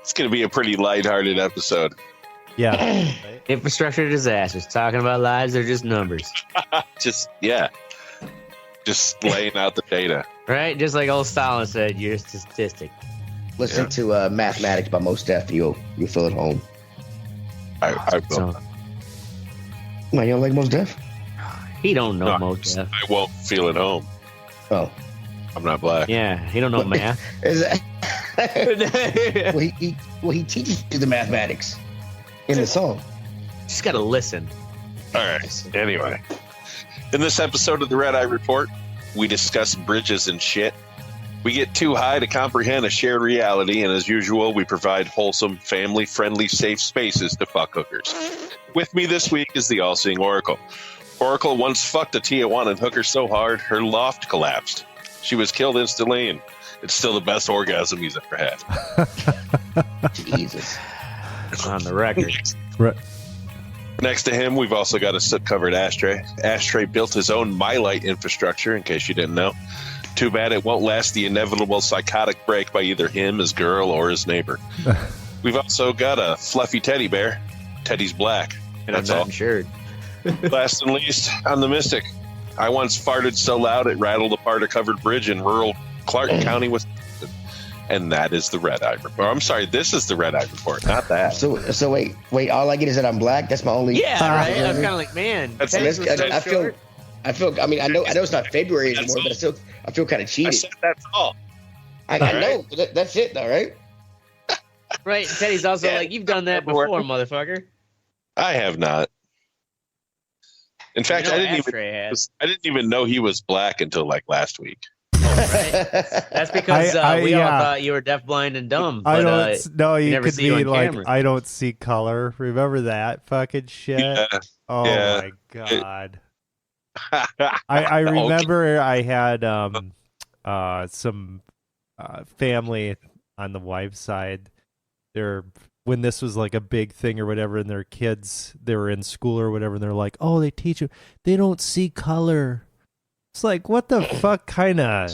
It's going to be a pretty lighthearted episode. Yeah. Infrastructure disasters. Talking about lives, they're just numbers. Just laying out the data. Right? Just like old Stalin said, you're a statistic. Listen to Mathematics by Mos Def. You'll feel at home. I will. Why, you don't like Mos Def? He don't know Mos Def. I won't feel at home. Oh. I'm not black. Yeah, he don't know math. Well, he teaches you the mathematics in the song. Just gotta listen. All right. Anyway, in this episode of the Red Eye Report, we discuss bridges and shit. We get too high to comprehend a shared reality, and as usual, we provide wholesome, family-friendly, safe spaces to fuck hookers. With me this week is the all-seeing Oracle. Oracle once fucked a Tijuanan hooker so hard, her loft collapsed. She was killed instantly, and it's still the best orgasm he's ever had. Jesus. On the record. Right. Next to him, we've also got a soot-covered Ashtray. Ashtray built his own MyLight infrastructure, in case you didn't know. Too bad it won't last the inevitable psychotic break by either him, his girl, or his neighbor. We've also got a fluffy teddy bear. Teddy's black. And That's I'm not all. insured. Last and least, I'm the Mistic. I once farted so loud it rattled apart a covered bridge in rural Clark County, Wisconsin. And that is the Red Eye Report. I'm sorry, this is the Red Eye Report, not that. So wait. All I get is that I'm black. That's my only. Yeah, right. I was kind of like, man. That's- Teddy's was so I feel. short. I mean, I know it's not February anymore, but I feel kind of I cheated. said that's all. I know. But that's it, though, right? Right. Teddy's also like, you've done that before, motherfucker. I have not. In fact, I didn't even know he was black until like last week. Right? That's because we all thought you were deaf, blind, and dumb. But, you never could see you be on like, camera. I don't see color. Remember that fucking shit? Yeah. Oh Yeah. my god. I remember I had some family on the wife's side. When this was like a big thing or whatever, and their kids, they were in school or whatever, and they're like, "Oh, they teach you, they don't see color." It's like, what the fuck kind of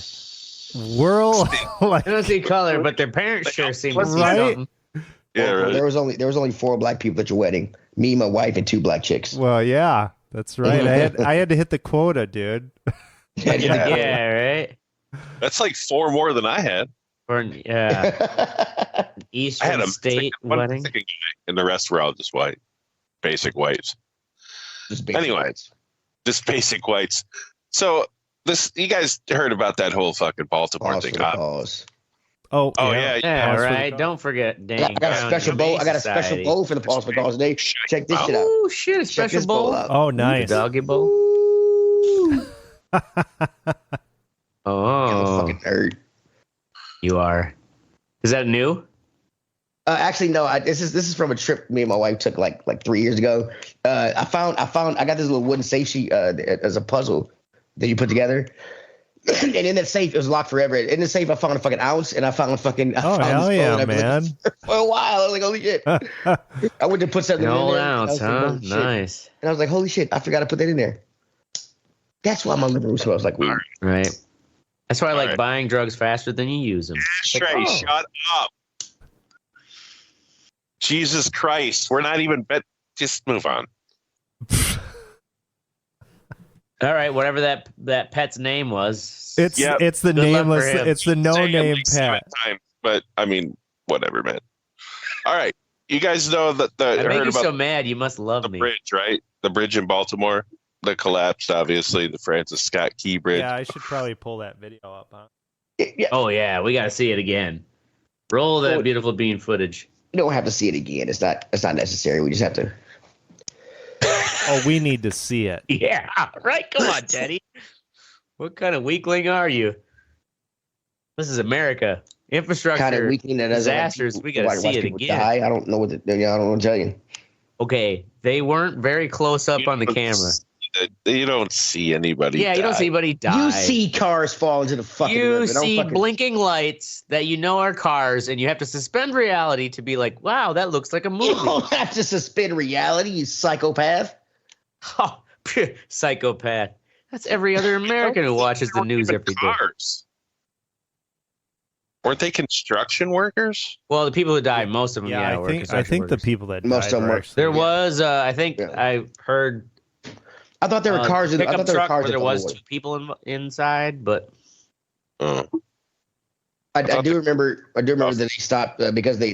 world? Like, They don't see color, but their parents sure seem to see Right? something. Yeah, right. There was only 4 black people at your wedding. Me, my wife, and 2 black chicks. well, yeah, that's right. I had to hit the quota, dude. Yeah, right. That's like 4 more than I had. Or I had Eastern a state one wedding. Mexican guy, and the rest were all just white, basic whites. Anyway. Just basic whites. So you guys heard about that whole fucking Baltimore Pause thing? for the pause. Oh, yeah. Yeah, Pause for the right. cause. Don't forget, I dang. got a special bowl. I got a special bowl for the pause for the cause today. Check this shit out. Oh shit! A Check special this bowl bowl. out. Oh, nice. Doggy bowl. Ooh. I'm a Oh, fucking nerd. you are. Is that new? Actually, no. This is from a trip me and my wife took like 3 years ago. I got this little wooden safe sheet as a puzzle that you put together. And in that safe, it was locked forever. In the safe, I found a fucking ounce, and I found Oh, this hell phone yeah, I've been man. looking for a while. I was like, holy shit. I went to put something An in old there. I ounce, was like, huh? holy shit. Nice. And I was like, holy shit, I forgot to put that in there. That's why my living room smells like weed. Right. That's why I like right. buying drugs faster than you use them. Ashtray, shut up. Jesus Christ. We're not even just move on. All right, whatever that pet's name was. It's Yep. it's the Good luck nameless. for him. It's the no Say it name like 7 pet. times, but I mean, whatever, man. All right. You guys know that I I make heard you about so mad. You must love the me. bridge, right? The bridge in Baltimore that collapsed, obviously, the Francis Scott Key Bridge. Yeah, I should probably pull that video up. Huh? Yeah, Oh yeah, we got to see it again. Roll that beautiful bean footage. you don't have to see it again. It's not necessary. We just have to. Oh, we need to see it. Yeah, right. Come on, Teddy. What kind of weakling are you? This is America. Infrastructure Kind of weekend that doesn't like disasters. people- We got to watch see it people again. die. I don't know what I don't want to tell you. Okay, they weren't very close up on the camera. You don't see anybody. Yeah, you don't die. see anybody die. You see cars fall into the fucking You river. Don't see fucking- blinking lights that you know are cars, and you have to suspend reality to be like, "Wow, that looks like a You movie." don't have to suspend reality, you psychopath. Oh, phew, psychopath. That's every other American who watches the news every day. Cars. Weren't they construction workers? Well, the people who died, most of them, Yeah, were I think construction the workers. people that Most died of them were were- actually, There was, I think Yeah. I heard I thought there were cars. a I pickup thought there were truck cars where there that was was. 2 people inside, but Oh. I thought do remember. I do remember that they stopped because the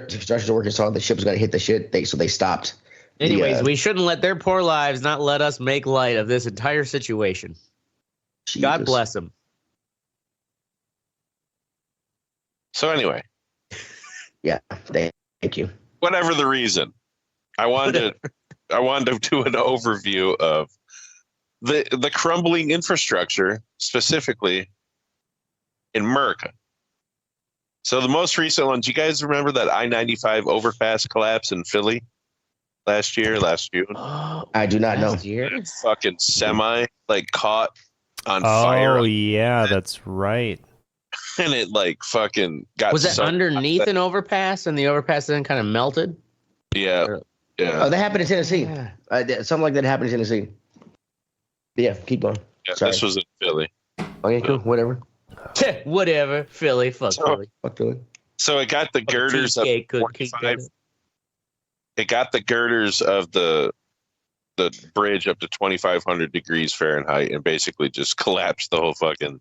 construction workers saw the ship was going to hit the shit. So they stopped. anyways, we shouldn't let their poor lives not let us make light of this entire situation. God Jesus. bless them. So anyway, Yeah. Thank you. whatever the reason, I wanted to do an overview of the crumbling infrastructure, specifically in America. So the most recent one, do you guys remember that I-95 overpass collapse in Philly last June? I do not know. Last year? Fucking semi caught on Oh fire, yeah, that's right. and it fucking got. Was that sucked underneath up. an overpass, and the overpass then kind of melted? Yeah, Oh, yeah. that happened in Tennessee. Something like that happened in Tennessee. Yeah, keep going. Yeah, Sorry. this was in Philly. Okay, cool. Whatever. Whatever, Philly, fuck So- Philly. Fuck Philly. So it got the girders of Cheesecake cookie 25. cutter. It got the girders of the bridge up to 2,500 degrees Fahrenheit, and basically just collapsed the whole fucking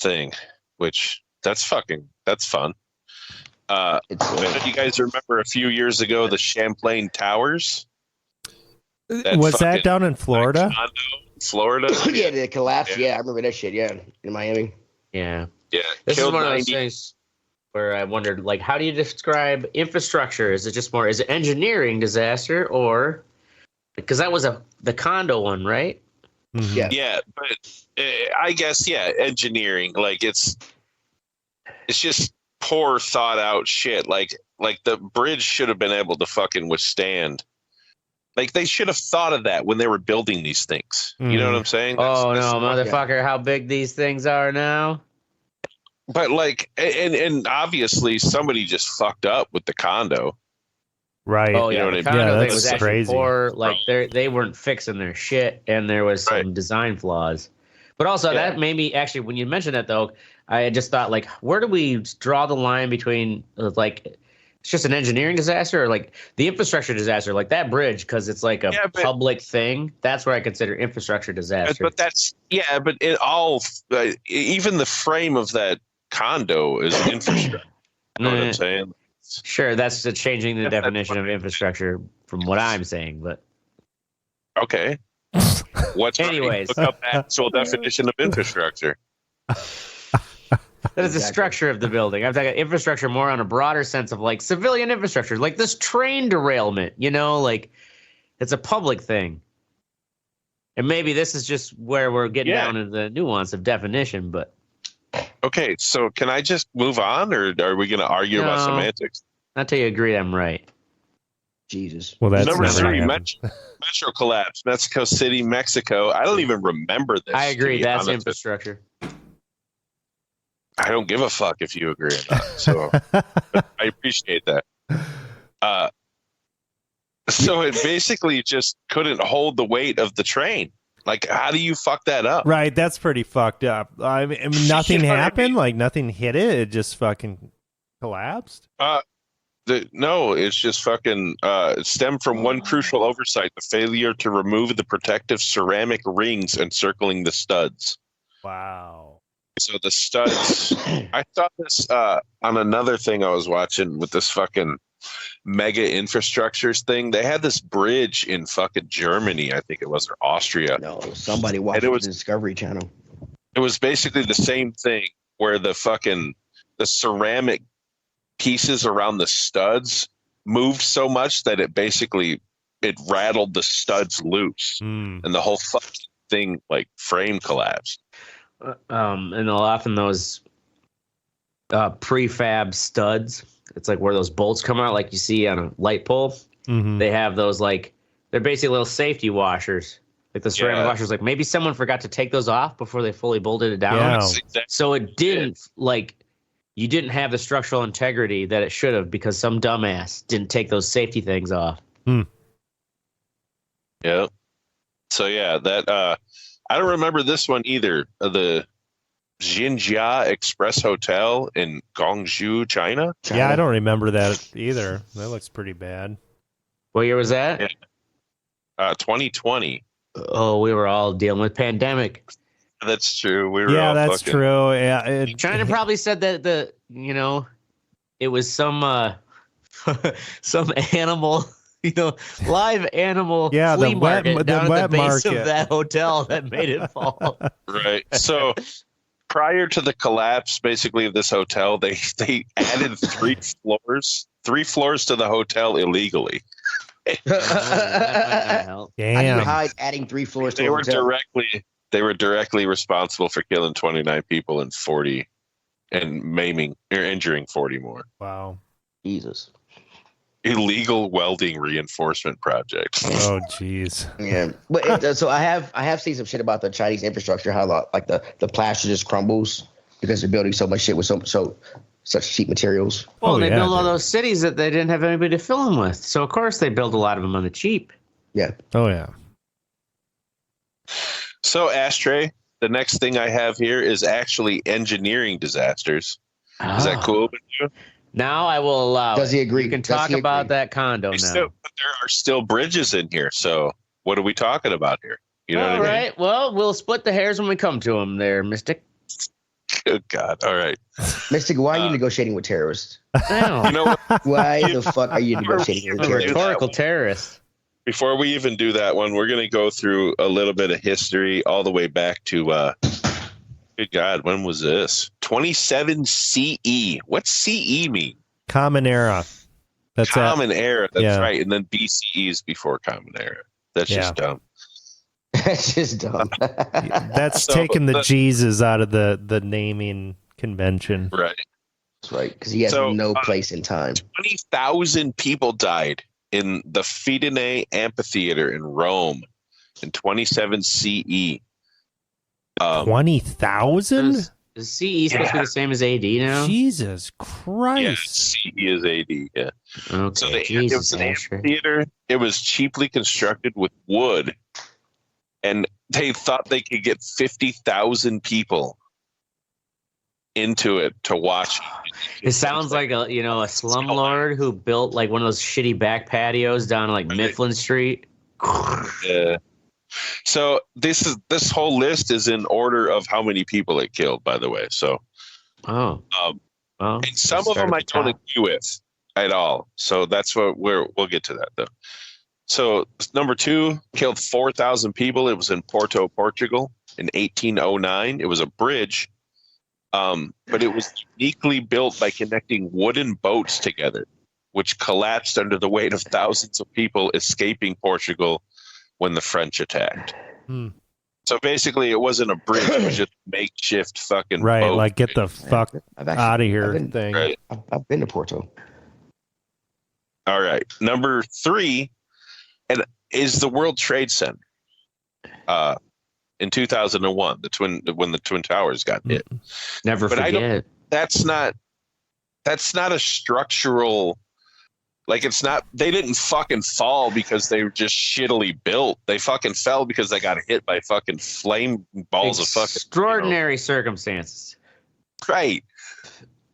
thing. Which that's fun. It's You guys remember a few years ago the Champlain Towers? Was that fucking- down in Florida? Condo in Florida. yeah, the collapse. Yeah, I remember that shit. Yeah, in Miami. Yeah. Yeah, This is killed one of those 90 things where I wondered, how do you describe infrastructure? Is it engineering disaster, or because that was the condo one, right? Mhm. Yeah. Yeah, but I guess engineering. It's just poor thought out shit. Like the bridge should have been able to fucking withstand. They should have thought of that when they were building these things. You know what I'm saying? Oh That's- no, motherfucker! How big these things are now? But and obviously somebody just fucked up with the condo. Right. Oh You yeah, know the what I condo mean? Yeah, thing that's was actually crazy. poor. They weren't fixing their shit, and there was some Right. design flaws. But also Yeah. that made me actually, when you mentioned that though, I just thought where do we draw the line between it's just an engineering disaster, or the infrastructure disaster, like that bridge, because it's a Yeah, but- public thing. That's where I consider infrastructure disaster. But that's but it all even the frame of that condo is infrastructure. You know what I'm saying? Sure, that's changing the That's definition of infrastructure from what I'm saying, but Okay. What's Anyways. look up the actual definition of infrastructure. that is the Exactly. structure of the building. I'm talking infrastructure more on a broader sense of civilian infrastructure, like this train derailment, it's a public thing. And maybe this is just where we're getting Yeah. down into the nuance of definition, but Okay, so can I just move on, or are we going to argue about No. semantics? not till you agree I'm right. Jesus. Well, that's Number never 3, gonna happen. Metro collapse, Mexico City, Mexico. I don't even remember this. I to agree. be That's honest. infrastructure. I don't give a fuck if you agree or not. So I appreciate that. So it basically just couldn't hold the weight of the train. How do you fuck that up? Right, that's pretty fucked up. I mean, nothing You know what I happened. mean? Nothing hit it. It just fucking collapsed. No, it's just fucking it stemmed from one crucial oversight: the failure to remove the protective ceramic rings encircling the studs. Wow. So the studs, I saw this on another thing I was watching with this fucking mega infrastructures thing. They had this bridge in fucking Germany, I think it was, or Austria. No, somebody watched And it was- the Discovery Channel. It was basically the same thing where the ceramic pieces around the studs moved so much that it rattled the studs loose, Mm. and the whole fucking thing frame collapsed. And often those prefab studs, it's where those bolts come out, like you see on a light pole. Mhm. They have those they're basically little safety washers, like the ceramic Yeah. washers. Maybe someone forgot to take those off before they fully bolted it down. Yeah. That's exactly- So it didn't you didn't have the structural integrity that it should have because some dumbass didn't take those safety things off. Yeah. So yeah, that I don't remember this one either. The Jinjia Express Hotel in Guangzhou, China. Yeah, I don't remember that either. That looks pretty bad. What year was that? Yeah. 2020. Oh, we were all dealing with pandemic. That's true. We were Yeah, all that's fucking, true. Yeah, China probably said that it was some some animal, live animal Yeah, flea the wet- market the down at wet the base market. of that hotel that made it fall. Right. So prior to the collapse, basically, of this hotel, they added 3 floors to the hotel illegally. That might not help. How do you damn. hide adding 3 floors to They a were hotel? directly responsible for killing 29 people and maiming or injuring 40 more. Wow. Jesus. Illegal welding reinforcement project. Oh, jeez. Yeah, but so I have seen some shit about the Chinese infrastructure, how like the plaster just crumbles because they're building so much shit with such cheap materials. Well, Oh, they yeah, built all dude. those cities that they didn't have anybody to fill them with. So, of course, they built a lot of them on the cheap. Yeah. Oh, yeah. So, Ashtray, the next thing I have here is actually engineering disasters. Is that cool with you? Now I will allow Does it. he agree? You can Does talk he about agree? that condo But now. there are still bridges in here. So, what are we talking about here? You know All what I mean? right. Well, we'll split the hairs when we come to them there, Mystic. Good God. All right. Mystic, why are you negotiating with terrorists? Wow. You know what? Why the fuck are you negotiating with A terrorists? rhetorical terrorist. Before we even do that one, we're going to go through a little bit of history all the way back to, good God, when was this? 27 CE. What's CE mean? Common Era. That's that. Common Era. That's Yeah. right. And then BCE is before Common Era. That's just dumb. That's just dumb. That's So, taking the but- Jesus out of the naming convention. Right. That's right, because he has So, no place in time. 20,000 people died in the Fidenae Amphitheater in Rome in 27 CE. 20,000? Is CE supposed to be the same as AD now? Jesus Yeah, Christ. CE is AD. Yeah. Okay. So it Jesus, was an Asher. amphitheater. It was cheaply constructed with wood, and they thought they could get 50,000 people into it to watch. It sounds like a slumlord who built like one of those shitty back patios down like Mifflin Street. Yeah. So this whole list is in order of how many people it killed, by the way. So Oh. Well, and some of them I don't agree with at all. So that's what we'll get to that though. So number 2 killed 4,000 people. It was in Porto, Portugal in 1809. It was a bridge, but it was uniquely built by connecting wooden boats together, which collapsed under the weight of thousands of people escaping Portugal when the French attacked. Hmm. So basically, it wasn't a bridge; it was just a makeshift fucking Right, boat. like get the fuck I've actually, out of here I've been, thing. Right. I've been to Porto. All right, number 3, and is the World Trade Center. In 2001, when the Twin Towers got hit. never But I don't- forget. That's not a structural. Like it's not. They didn't fucking fall because they were just shittily built. They fucking fell because they got hit by fucking flame balls of fucking Extraordinary circumstances. Right.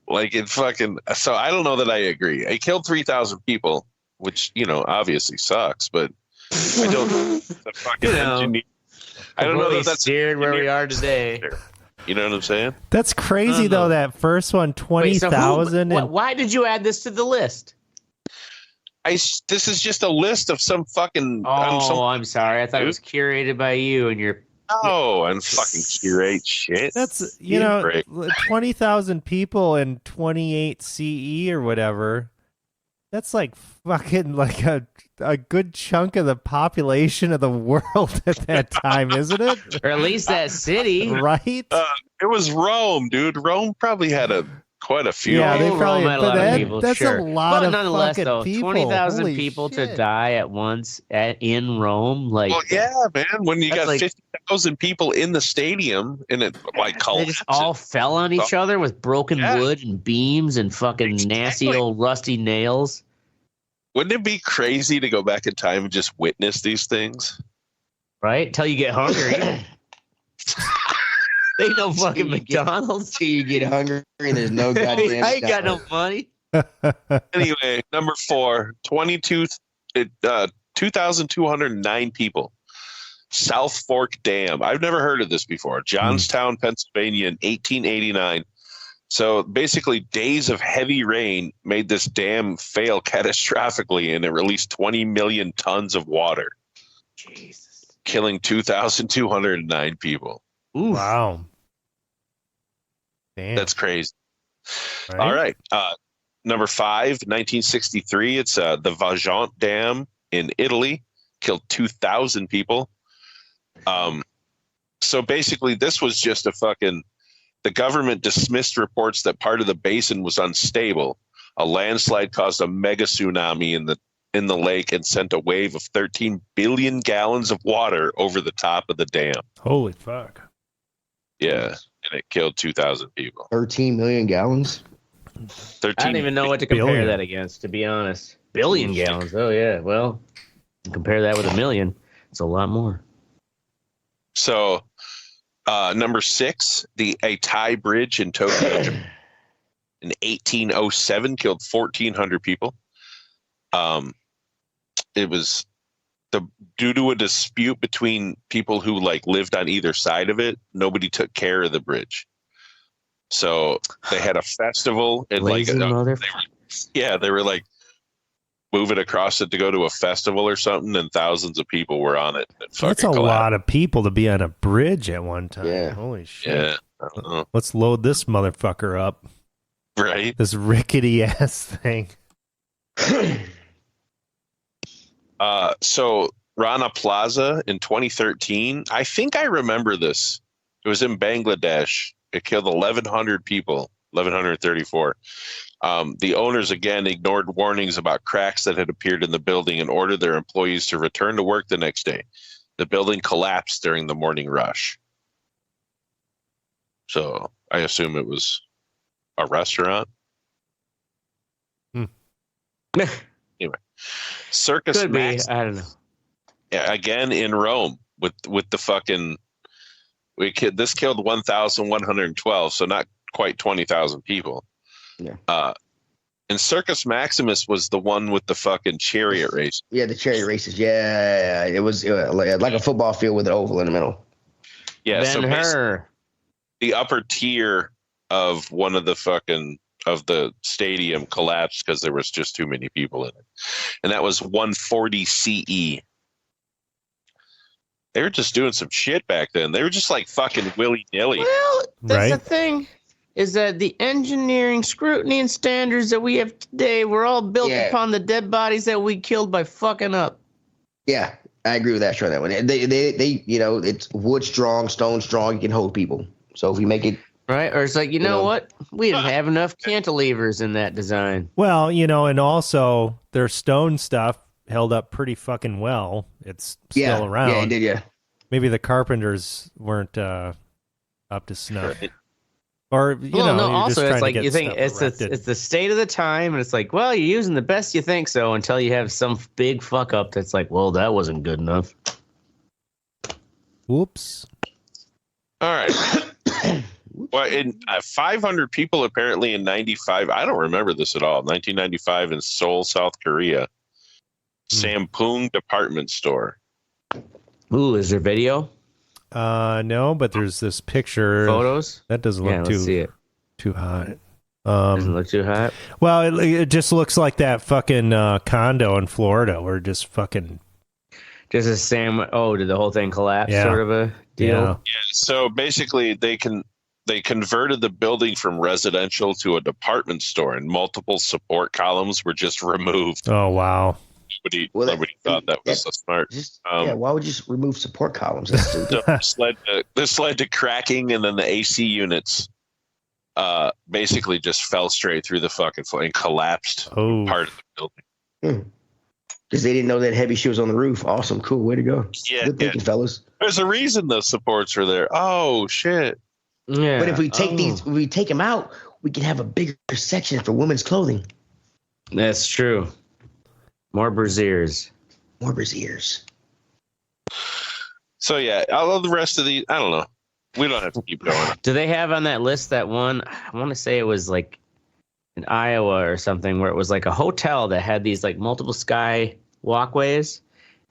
Like it fucking. So I don't know that I agree. It killed 3,000 people, which obviously sucks. But I don't. The fucking engineer, I don't know Really that that's steered where we are today. You know what I'm saying? That's crazy though. That first one, Wait, so 20,000. why did you add this to the list? This is just a list of some fucking. Oh, I'm sorry. I thought it was curated by you and your. Oh, and fucking curate shit. That's Great. 20,000 people in 28 CE or whatever. That's like fucking like a good chunk of the population of the world at that time, isn't it? Or at least that city. Right? It was Rome, dude. Rome probably had quite a few. Yeah, they Rome probably. had a But lot of people, that's sure. a lot But of nonetheless, fucking though, people. 20,000 Holy people to shit. die at once in Rome, like Well, yeah, man. When you That's got like- 50,000 people in the stadium and it like they collapsed. just all fell on each other with broken Yeah. wood and beams and fucking nasty Exactly. old rusty nails. Wouldn't it be crazy to go back in time and just witness these things? Right? Till you get hungry. They know fucking McDonald's. See, you get hungry and there's no goddamn. I ain't got no money. Anyway, number 4, 2,209 people. South Fork Dam. I've never heard of this before. Johnstown, Pennsylvania in 1889. So basically, days of heavy rain made this dam fail catastrophically, and it released 20 million tons of water. Jesus. Killing 2,209 people. Oof. Wow. Damn. That's crazy. Right? All right. Number 5, 1963. It's the Vajont Dam in Italy. Killed 2,000 people. So basically, this was just the government dismissed reports that part of the basin was unstable. A landslide caused a mega tsunami in the lake and sent a wave of 13 billion gallons of water over the top of the dam. Holy fuck. Yeah, and it killed 2,000 people. 13 million gallons. 13 I don't even know what to compare billion. that against, to be honest. Billion gallons. Oh, yeah. Well, compare that with a million. It's a lot more. So, number 6, a Thai bridge in Tokyo in 1807 killed 1,400 people. It was due to a dispute between people who lived on either side of it. Nobody took care of the bridge, so they had a festival and Lazy they were like moving across it to go to a festival or something, and thousands of people were on it. That's a lot of people to be on a bridge at one time. Yeah. Holy shit. Yeah, I don't know. Let's load this motherfucker up. Right. This rickety ass thing. So Rana Plaza in 2013, I think I remember this. It was in Bangladesh. It killed 1,100 people, 1,134. The owners again ignored warnings about cracks that had appeared in the building and ordered their employees to return to work the next day. The building collapsed during the morning rush. So I assume it was a restaurant. Anyway, Circus Could be. Max, I don't know. again in Rome with the fucking. This killed 1,112, so not quite 20,000 people. Yeah. And Circus Maximus was the one with the fucking chariot race. Yeah, the chariot races. Yeah, it was like a football field with an oval in the middle. Yeah, so Ben-Hur. the upper tier of one of the stadium collapsed because there was just too many people in it, and that was 140 CE. They were just doing some shit back then. They were just like fucking willy-nilly. Well, that's the Right. thing. Is that the engineering scrutiny and standards that we have today were all built Yeah. upon the dead bodies that we killed by fucking up. Yeah, I agree with that. Sure, that one. They it's wood strong, stone strong. You can hold people. So if you make it, Right? Or it's like, you know know. what? We didn't have enough cantilevers in that design. Well, and also their stone stuff held up pretty fucking well. It's still around. Yeah, it did. Yeah, Maybe the carpenters weren't up to snuff. Right. Or, Well, no, you're also just it's trying like to get you think stuff it's erected. the state of the time, and it's like, well, you're using the best you think so until you have some big fuck up that's like, well, that wasn't good enough. Whoops. All right. Well, 500 people apparently in 95. I don't remember this at all. 1995 in Seoul, South Korea. Sampoong department store. Ooh, is there video? No, but there's this picture. Photos? That doesn't Yeah, look let's see it. too hot. Doesn't look too hot. Well, it just looks like that fucking condo in Florida where just fucking Just a did the whole thing collapse? Yeah. Sort of a deal. yeah. So basically, they converted the building from residential to a department store, and multiple support columns were just removed. Oh wow. Nobody thought that was so smart. why would you just remove support columns? That's stupid. So this led to cracking, and then the AC units basically just fell straight through the fucking floor and collapsed Oh. part of the building. Because they didn't know that heavy shit was on the roof. Awesome, cool, way to go. Yeah, Good thinking, fellas. There's a reason those supports were there. Oh shit! Yeah. But if we take them out, we can have a bigger section for women's clothing. That's true. More brassieres. More brassieres. So yeah, all of the rest of these, I don't know. We don't have to keep going. Do they have on that list that one? I want to say it was like in Iowa or something, where it was like a hotel that had these like multiple sky walkways,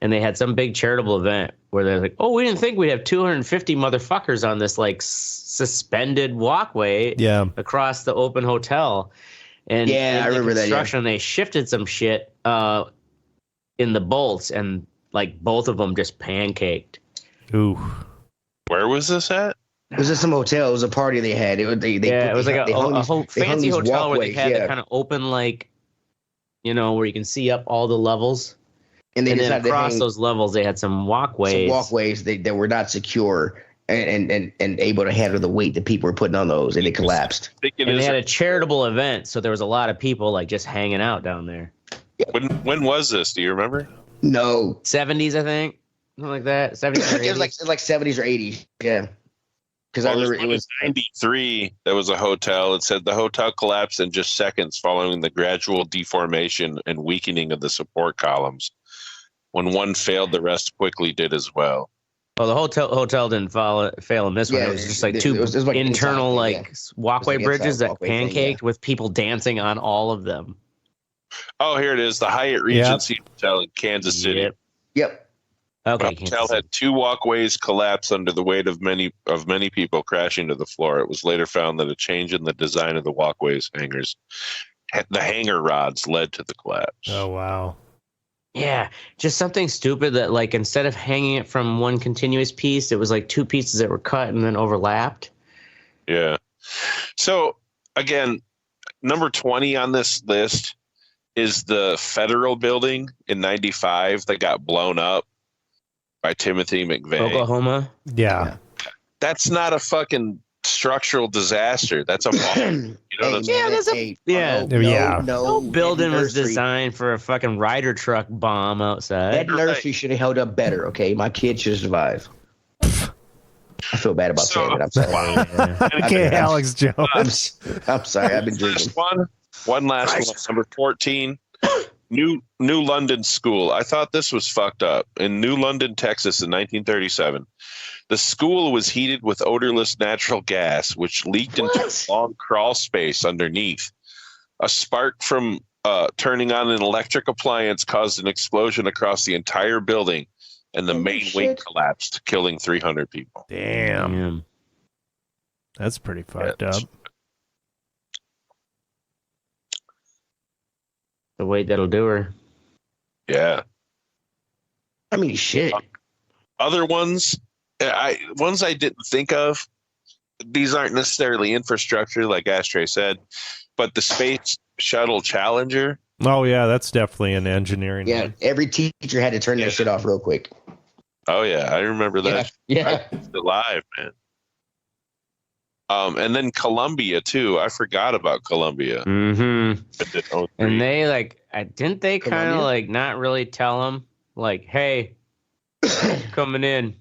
and they had some big charitable event where they're like, "Oh, we didn't think we'd have 250 motherfuckers on this like suspended walkway across the open hotel." And I remember that. Yeah. They shifted some shit in the bolts, and like both of them just pancaked. Ooh. Where was this at? It was at some hotel. It was a party they had. It was like a fancy hotel where they had that kind of open, like, you know, where you can see up all the levels. And then across those levels, they had some walkways. That were not secure and able to handle the weight that people were putting on those, and it collapsed. And they had a charitable event, so there was a lot of people like just hanging out down there. When was this? Do you remember? No. 70s, I think. Something like that. 70s or 80s. It was like 70s or 80s. Yeah. Because I remember it was 93. There was a hotel. It said the hotel collapsed in just seconds following the gradual deformation and weakening of the support columns. When one failed, the rest quickly did as well. Well, the hotel didn't fail in this one. It was just like two internal walkway bridges that pancaked with people dancing on all of them. Oh, here it is. The Hyatt Regency Hotel in Kansas City. Yep. Okay. The hotel had two walkways collapse under the weight of many people crashing to the floor. It was later found that a change in the design of the walkways the hanger rods led to the collapse. Oh, wow. Yeah, just something stupid that, like, instead of hanging it from one continuous piece, it was like two pieces that were cut and then overlapped. Yeah. So, again, number 20 on this list is the Federal Building in 95 that got blown up by Timothy McVeigh. Oklahoma? Yeah. That's not a fucking structural disaster. That's a bomb. No building was designed for a fucking Ryder truck bomb outside. That nursery should have held up better, okay? My kid should have survived. I feel bad about saying it. I'm sorry. Okay, Alex Jones. I'm sorry. I've been drinking. One last one. Number 14. New London School. I thought this was fucked up. In New London, Texas in 1937, the school was heated with odorless natural gas, which leaked into a long crawl space underneath. A spark from turning on an electric appliance caused an explosion across the entire building, and the main wing collapsed, killing 300 people. Damn. That's pretty fucked up. The weight that'll do her. Yeah. I mean, shit. Other ones I didn't think of. These aren't necessarily infrastructure, like Ashtray said, but the Space Shuttle Challenger. Oh, yeah, that's definitely an engineering. Yeah, every teacher had to turn that shit off real quick. Oh, yeah, I remember that. Yeah. It's alive, man. And then Columbia, too. I forgot about Columbia. Mm-hmm. And they, didn't they kind of, not really tell them, hey, coming in,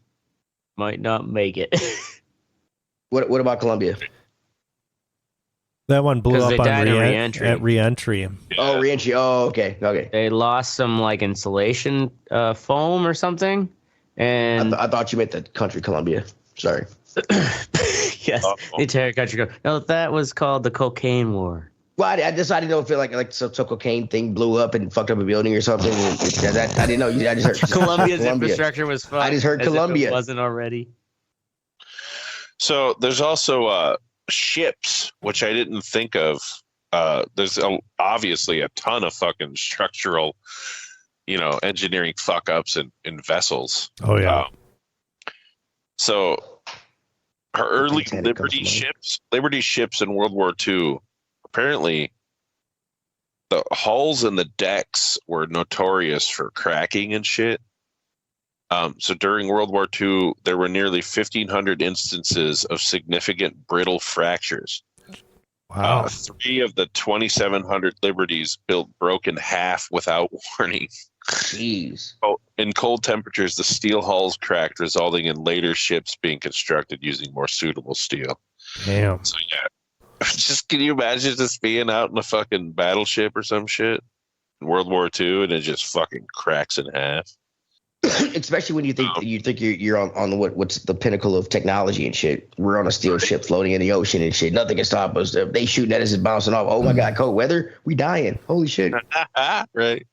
might not make it. What about Columbia? That one blew up on re-entry. At re-entry. Yeah. Oh, re-entry. Oh, okay. They lost some insulation foam or something, and I thought you meant the country Columbia. Sorry. Yes, the entire country. No, that was called the Cocaine War. Well, I didn't know if it some cocaine thing blew up and fucked up a building or something. I didn't know. I just heard Columbia's infrastructure was fucked. I just heard Columbia. It wasn't already. So there's also ships, which I didn't think of. There's obviously a ton of fucking structural, engineering fuck ups in vessels. Oh yeah. So her early Liberty ships in World War II, apparently the hulls and the decks were notorious for cracking and shit. So during World War II, there were nearly 1,500 instances of significant brittle fractures. Wow. 3 of the 2,700 Liberties broke in half without warning. Jeez. In cold temperatures, the steel hulls cracked, resulting in later ships being constructed using more suitable steel. Damn. So yeah, just can you imagine just being out in a fucking battleship or some shit in World War II and it just fucking cracks in half? especially when you think you're on what's the pinnacle of technology and shit. We're on a steel ship floating in the ocean and shit. Nothing can stop us. If they shooting at us, it's bouncing off. Oh my god, cold weather, we dying. Holy shit! Right.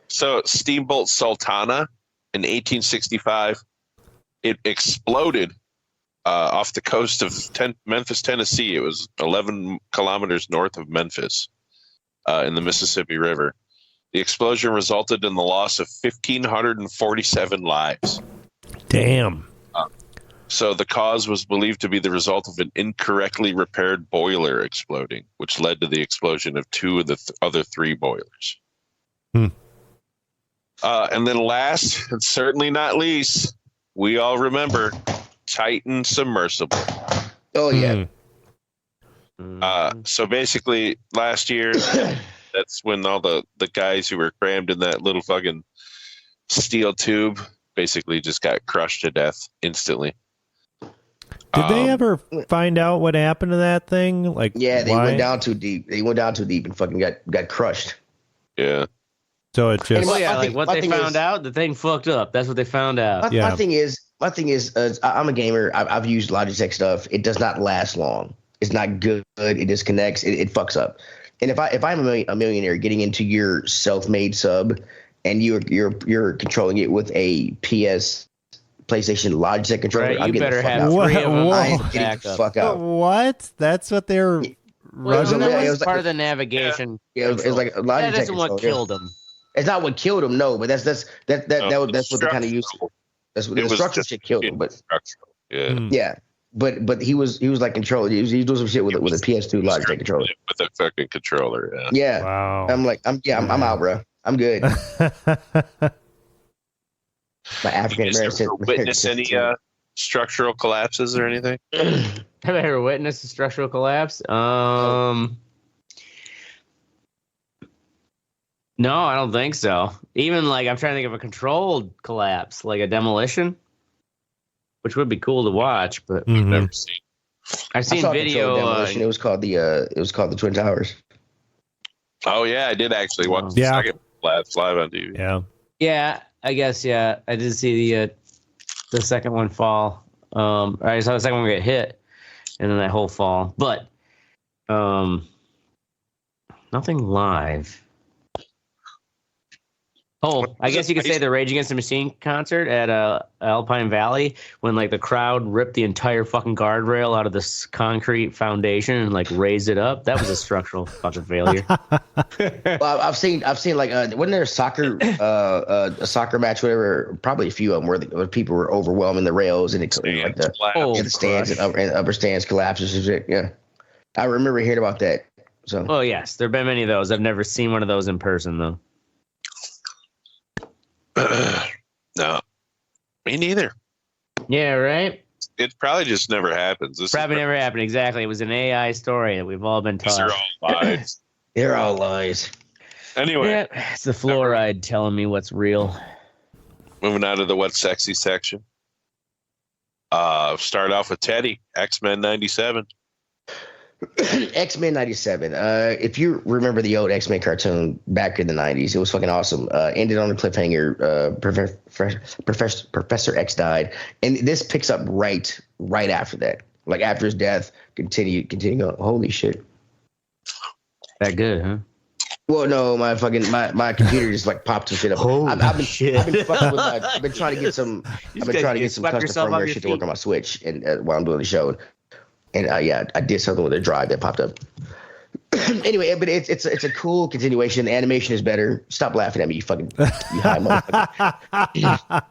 So Steamboat Sultana in 1865, it exploded off the coast of Memphis, Tennessee. It was 11 kilometers north of Memphis in the Mississippi River. The explosion resulted in the loss of 1,547 lives. Damn. So the cause was believed to be the result of an incorrectly repaired boiler exploding, which led to the explosion of two of the other three boilers. And then last, and certainly not least, we all remember Titan submersible. Oh yeah. So basically, last year, that's when all the guys who were crammed in that little fucking steel tube basically just got crushed to death instantly. Did they ever find out what happened to that thing? Like, yeah, they why? went down too deep. They went down too deep and fucking got crushed. Yeah. So it just. Well, yeah, like what they found out, the thing fucked up. That's what they found out. My thing is, I'm a gamer. I've used Logitech stuff. It does not last long. It's not good. It disconnects. It fucks up. And if I'm a millionaire getting into your self-made sub, and you're controlling it with a PlayStation Logitech controller, right, I'm you getting better the fuck have out. three of them. I'm getting the fuck out. What? That's what they're. Well, It was part like- of the navigation. Yeah, it's like a Logitech That isn't what controller. killed them. It's not what killed him, no, but that's what they kind of used. That's what the structural shit killed him, but Yeah. yeah, but he was like controlling. He was doing some shit with a PS2 Logitech controller. With a fucking controller, yeah. Yeah, Wow. I'm out, bro. I'm good. My African You guys American. ever witness any structural collapses or anything? Have I ever witnessed a structural collapse? No, I don't think so. Even like I'm trying to think of a controlled collapse, like a demolition, which would be cool to watch. But Mhm. Never seen. I've I seen saw video. controlled demolition. It was called the Twin Towers. Oh yeah, I did actually watch the Yeah. second live on TV. Yeah. Yeah, I guess. Yeah, I did see the second one fall. I saw the second one get hit, and then that whole fall. But nothing live. Oh, I guess you could say the Rage Against the Machine concert at Alpine Valley when like the crowd ripped the entire fucking guardrail out of this concrete foundation and like raised it up. That was a structural fucking failure. Well, I've seen like wasn't there a soccer match, whatever? Probably a few of them where people were overwhelming the rails and it like the stands and upper stands collapses and shit. Yeah, I remember hearing about that. So, Oh yes, there've been many of those. I've never seen one of those in person though. No, me neither. Yeah, right. It probably just never happens. This Probably never happened. Exactly. It was an AI story that we've all been These are taught. all lies. they're all lies. Anyway, Yeah, it's the fluoride telling me what's real. moving on to the what's sexy section. Start off with Teddy, X-Men 97. X-Men 97. If you remember the old X-Men cartoon back in the 90s, it was fucking awesome. Ended on a cliffhanger. Professor X died, and this picks up right after that. Like after his death, continue on. Holy shit. That good, huh? Well, no, my computer just like popped some shit up. I've been trying to get some custom firmware shit to work on my Switch, and while I'm doing the show. And yeah, I did something with a drive that popped up. Anyway, but it's a cool continuation. The animation is better. Stop laughing at me, you high motherfucker.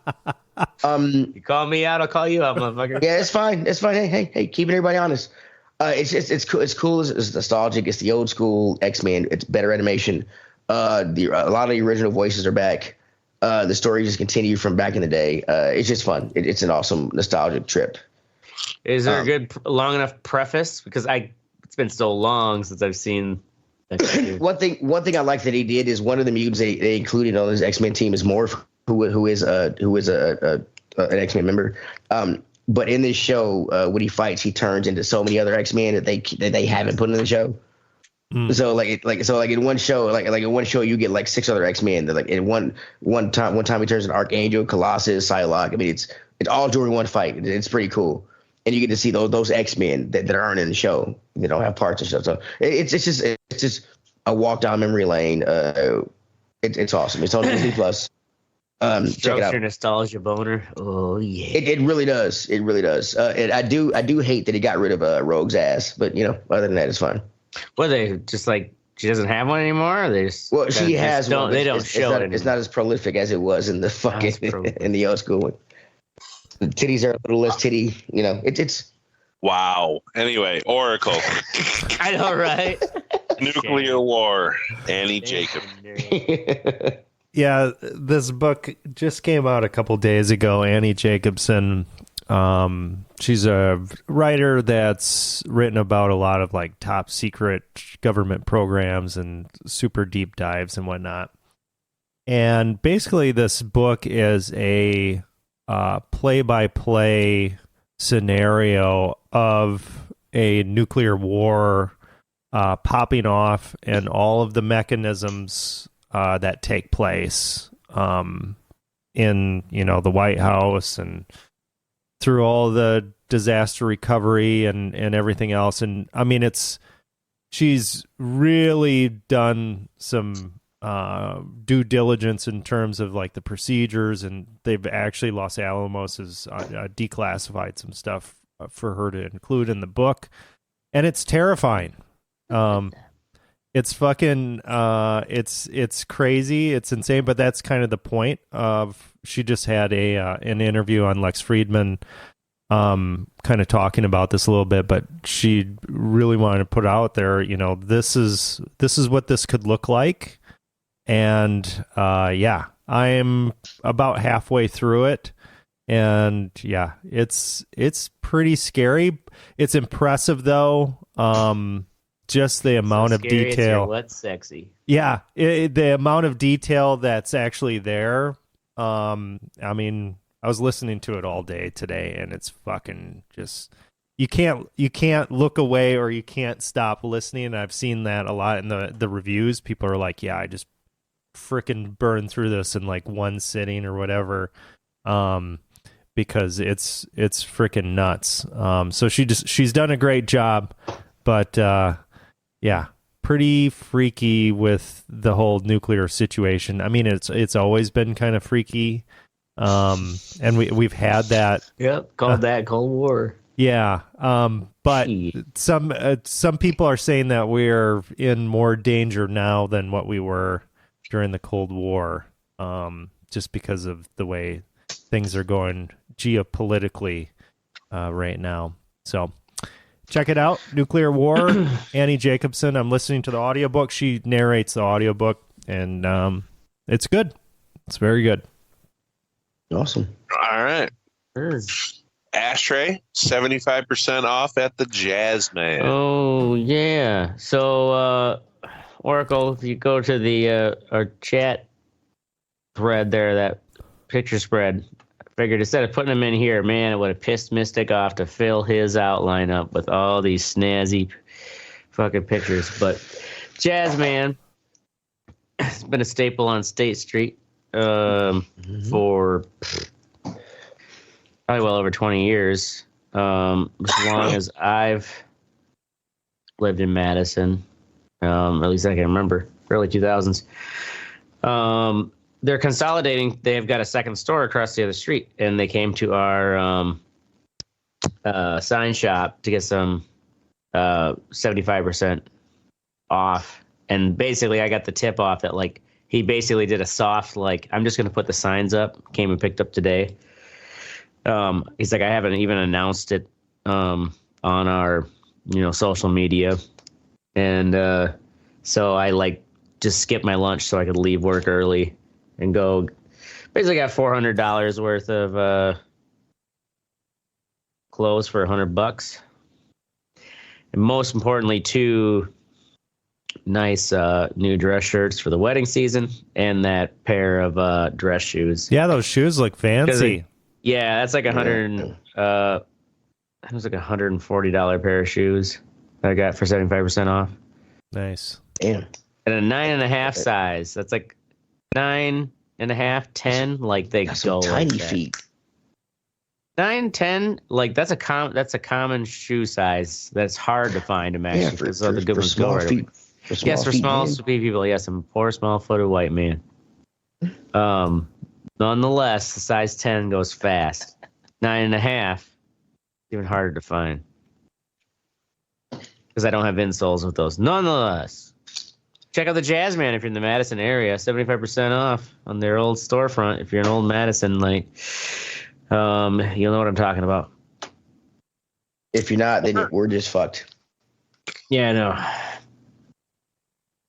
You call me out, I'll call you out, motherfucker. Yeah, it's fine. It's fine. Hey, keeping everybody honest. It's cool. It's cool. It's nostalgic. It's the old school X-Men. It's better animation. A lot of the original voices are back. The story just continued from back in the day. It's just fun. It's an awesome nostalgic trip. Is there a good long enough preface? Because it's been so long since I've seen that. One thing I like that he did is one of the mutants they included on his X-Men team is Morph, who is an X-Men member. But in this show, when he fights, he turns into so many other X-Men that they haven't put in the show. So like in one show, like in one show, you get like 6 other X-Men. Like in one time he turns an Archangel, Colossus, Psylocke. I mean, it's all during one fight. It's pretty cool, and you get to see those X-Men that aren't in the show. They don't have parts and stuff. So it's just a walk down memory lane. It's awesome. It's on Disney Plus. Check it out. Your nostalgia boner. Oh yeah. It really does. It really does. And I do hate that he got rid of Rogue's ass, but other than that, it's fine. Well, they just like she doesn't have one anymore. Or they just she has one. They don't show it. It's not as prolific as it was in the fucking in the old school one. The titties are a little less titty. It's. Wow. Anyway, Oracle. I know, right? Nuclear War. Annie Jacob. Yeah, this book just came out a couple days ago. Annie Jacobson. She's a writer that's written about a lot of like top secret government programs and super deep dives and whatnot. And basically, this book is a play-by-play scenario of a nuclear war popping off and all of the mechanisms that take place in the White House and through all the disaster recovery and everything else. And I mean, she's really done some due diligence in terms of like the procedures, and they've actually Los Alamos has declassified some stuff for her to include in the book, and it's terrifying. It's fucking it's crazy, it's insane, but that's kind of the point of. She just had an interview on Lex Friedman kind of talking about this a little bit, but she really wanted to put out there, this is what this could look like. And I'm about halfway through it, and yeah, it's pretty scary. It's impressive though. Just the amount of detail. What's sexy? Yeah, the amount of detail that's actually there. I mean, I was listening to it all day today, and it's fucking just you can't look away or you can't stop listening. And I've seen that a lot in the reviews. People are like, "Yeah, I just freaking burned through this in like one sitting or whatever," because it's freaking nuts. So she's done a great job, but yeah. Pretty freaky with the whole nuclear situation. I mean, it's always been kind of freaky, and we've had that. Yep, called that Cold War. Yeah, but some people are saying that we're in more danger now than what we were during the Cold War, just because of the way things are going geopolitically right now. So. Check it out, Nuclear War, Annie Jacobson. I'm listening to the audiobook. She narrates the audiobook, and it's good. It's very good. Awesome. All right. Sure. Ashtray, 75% off at the Jazz Man. Oh, yeah. So, Oracle, if you go to the our chat thread there, that picture spread, figured instead of putting them in here, man, it would have pissed Mistic off to fill his outline up with all these snazzy fucking pictures. But Jazzman has been a staple on State Street for probably well over 20 years. As long as I've lived in Madison, at least I can remember, early 2000s. They're consolidating. They've got a second store across the other street, and they came to our sign shop to get some 75% off. And basically, I got the tip off that like he basically did a soft like I'm just going to put the signs up. Came and picked up today. He's like I haven't even announced it on our social media, and so I like just skipped my lunch so I could leave work early. And go, basically got $400 worth of clothes for $100, and most importantly, 2 nice new dress shirts for the wedding season, and that pair of dress shoes. Yeah, those shoes look fancy. Yeah, that's like it was like $140 pair of shoes that I got for 75% off. Nice. Damn. At a 9.5 size. That's like 9.5, 10. Like they Got go some tiny like that. feet. 9, 10. Like that's a common shoe size. That's hard to find them actually. Yeah, because the good for ones go small right feet. away. For small Yes, for feet, small man. people. Yes, I'm a poor small-footed white man. Nonetheless, the size 10 goes fast. 9.5, even harder to find. Because I don't have insoles with those. Nonetheless, check out the Jazzman if you're in the Madison area. 75% off on their old storefront. If you're in old Madison, like, you'll know what I'm talking about. If you're not, then we're just fucked. Yeah, I know.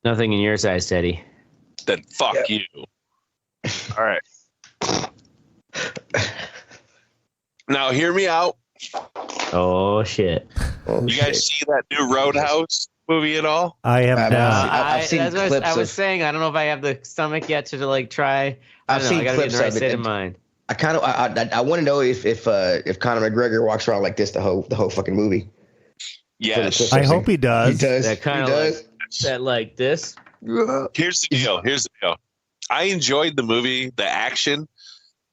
Nothing in your size, Teddy. Then fuck you. All right. Now hear me out. Oh, shit. You guys see that new Roadhouse movie at all? I have I've not. I've seen that's what clips I was of- saying. I don't know if I have the stomach yet to like try. I've seen I gotta clips be in the right of it, state of and- mind. I kind of I want to know if Conor McGregor walks around like this the whole fucking movie. Yes. I hope he does. He does. That kind He of does. that like this. Here's the deal. I enjoyed the movie, the action.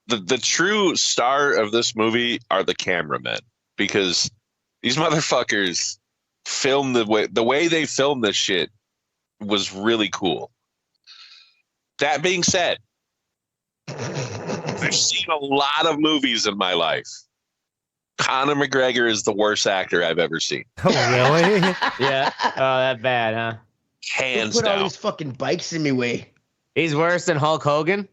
The true star of this movie are the cameramen, because these motherfuckers filmed the way they filmed this shit was really cool. That being said, I've seen a lot of movies in my life. Conor McGregor is the worst actor I've ever seen. Oh, really? Yeah. Oh, that bad, huh? Hands Put all down. these fucking bikes in me way. He's worse than Hulk Hogan.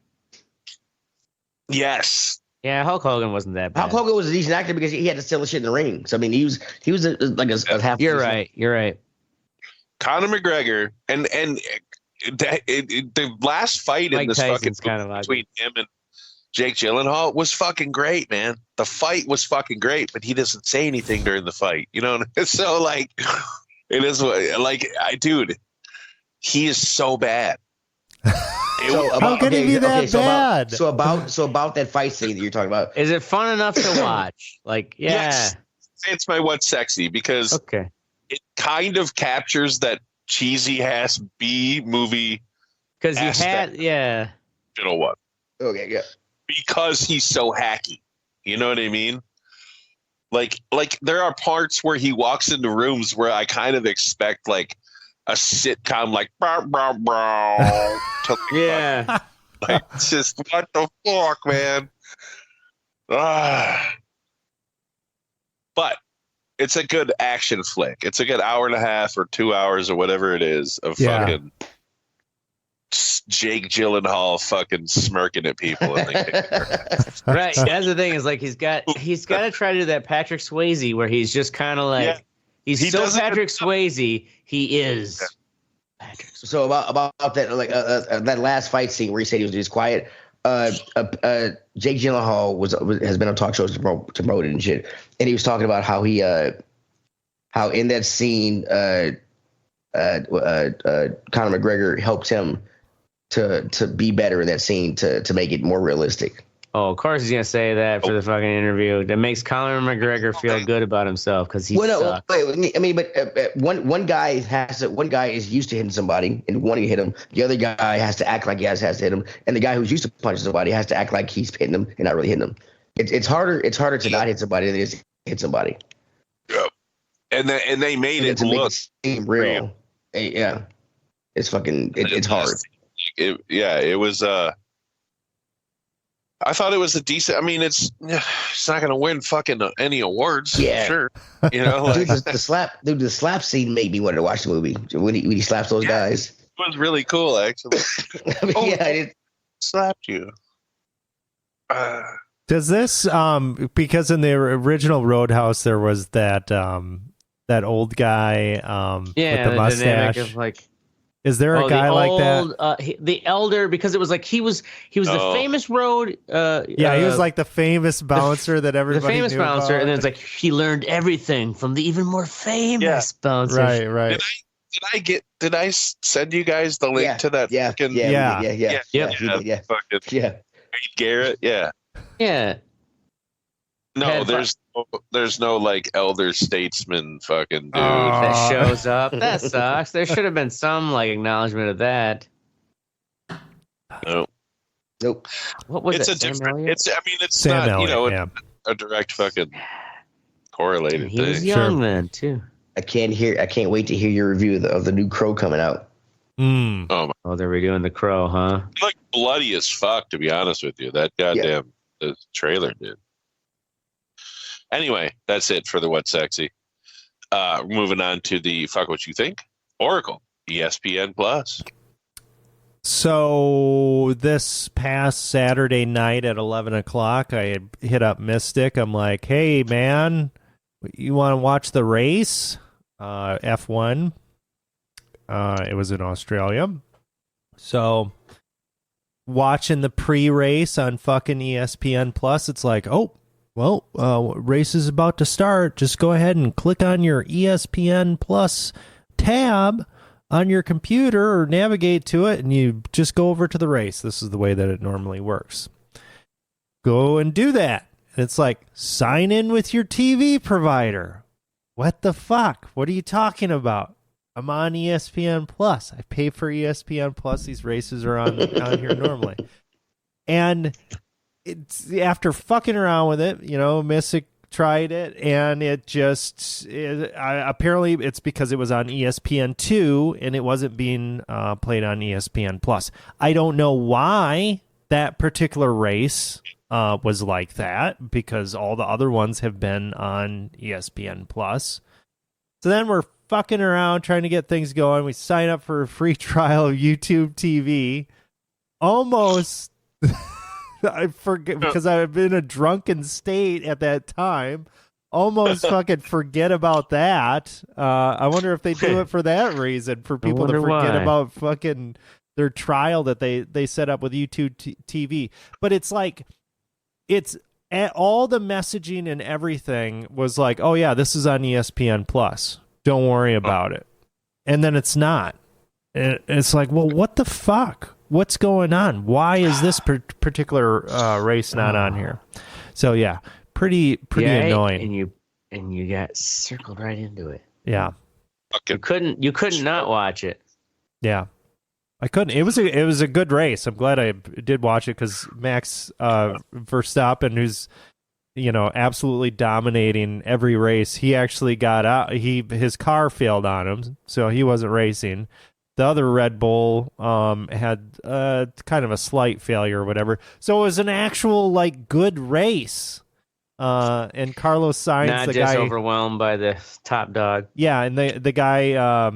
Yes. Yeah, Hulk Hogan wasn't that bad. Hulk Hogan was a decent actor because he had to sell the shit in the ring. So I mean, he was a half. You're right. You're right. Conor McGregor and the last fight Mike in this Tyson's fucking kind of between him and Jake Gyllenhaal was fucking great, man. The fight was fucking great, but he doesn't say anything during the fight, you know. So like, it is like, dude, he is so bad. How can he be that bad? So about that fight scene that you're talking about. Is it fun enough to watch? Like, yeah. Yes, it's my what's sexy because Okay. it kind of captures that cheesy ass B movie. Because you had, aspect. yeah. You know what? Okay, yeah. Because he's so hacky. You know what I mean? Like there are parts where he walks into rooms where I kind of expect like a sitcom, like brow, brow, brow, to, Yeah. like it's just what the fuck, man. But it's a good action flick. It's a good hour and a half or 2 hours or whatever it is of fucking Jake Gyllenhaal fucking smirking at people. And Right. That's the thing is like he's got to try to do that Patrick Swayze where he's just kind of like He so doesn't- Patrick Swayze. He is. Patrick Swayze. So about that like that last fight scene where he said he was quiet. Jake Gyllenhaal has been on talk shows to promote it and shit, and he was talking about how he how in that scene Conor McGregor helped him to be better in that scene to make it more realistic. Oh, of course he's gonna say that for the fucking interview. That makes Conor McGregor feel good about himself because he sucks. I mean, but one guy is used to hitting somebody and wanting to hit him. The other guy has to act like he has to hit him, and the guy who's used to punching somebody has to act like he's hitting him and not really hitting him. It's harder to not hit somebody than it is to hit somebody. Yeah. And they made it to make look it seem real. Yeah, it's fucking it's hard. It was. I thought it was a decent. I mean, it's not going to win fucking any awards. Yeah. Sure. You know, like, Dude, the slap scene made me want to watch the movie when he slaps those guys. it was really cool, actually. I mean, it Slapped you. Does this because in the original Roadhouse there was that that old guy with the dynamic mustache. of like. Is there a guy like that? The elder, because it was like he was the famous road. He was like the famous bouncer that everybody the famous knew bouncer, about. and then it's like he learned everything from the even more famous bouncer. Right. Did I send you guys the link to that? Fucking, yeah. Fucking Yeah. Wade Garrett. Yeah. Yeah. No, there's no like elder statesman fucking dude. that shows up. That sucks. There should have been some like acknowledgement of that. No. Nope. What was It's it? a Sam different. Elliott? It's Sam not Elliott, a direct fucking correlated He was thing. young Sure. then too. I can't wait to hear your review of the new Crow coming out. Mm. Oh my! Oh, they're redoing the Crow, huh? It looked bloody as fuck, to be honest with you. That goddamn the trailer did. Anyway, that's it for the What's Sexy. Moving on to the fuck what you think. Oracle, ESPN Plus. So this past Saturday night at 11 o'clock, I hit up Mistic. I'm like, hey, man, you want to watch the race? F1. It was in Australia. So watching the pre-race on fucking ESPN Plus, it's like, oh, well, race is about to start. Just go ahead and click on your ESPN Plus tab on your computer or navigate to it, and you just go over to the race. This is the way that it normally works. Go and do that. And it's like, sign in with your TV provider. What the fuck? What are you talking about? I'm on ESPN Plus. I pay for ESPN Plus. These races are on here normally. And it's after fucking around with it, Mistic tried it, and it just apparently it's because it was on ESPN2 and it wasn't being played on ESPN Plus. I don't know why that particular race was like that, because all the other ones have been on ESPN Plus. So then we're fucking around trying to get things going. We sign up for a free trial of YouTube TV. Almost I forget, because I've been in a drunken state at that time. Almost fucking forget about that. I wonder if they do it for that reason, for people to forget about fucking their trial that they set up with YouTube TV. But it's like, all the messaging and everything was like, oh yeah, this is on ESPN Plus. Don't worry about it. And then it's not. And it's like, well, what the fuck? What's going on? Why is this particular race not on here? So yeah, pretty annoying. And you got circled right into it. Yeah. You couldn't not watch it. Yeah. I couldn't. It was a good race. I'm glad I did watch it, because Max Verstappen, who's absolutely dominating every race, he actually got out. His car failed on him, so he wasn't racing. The other Red Bull had kind of a slight failure or whatever. So it was an actual good race. And Carlos Sainz, not the just guy overwhelmed by the top dog. Yeah, and the guy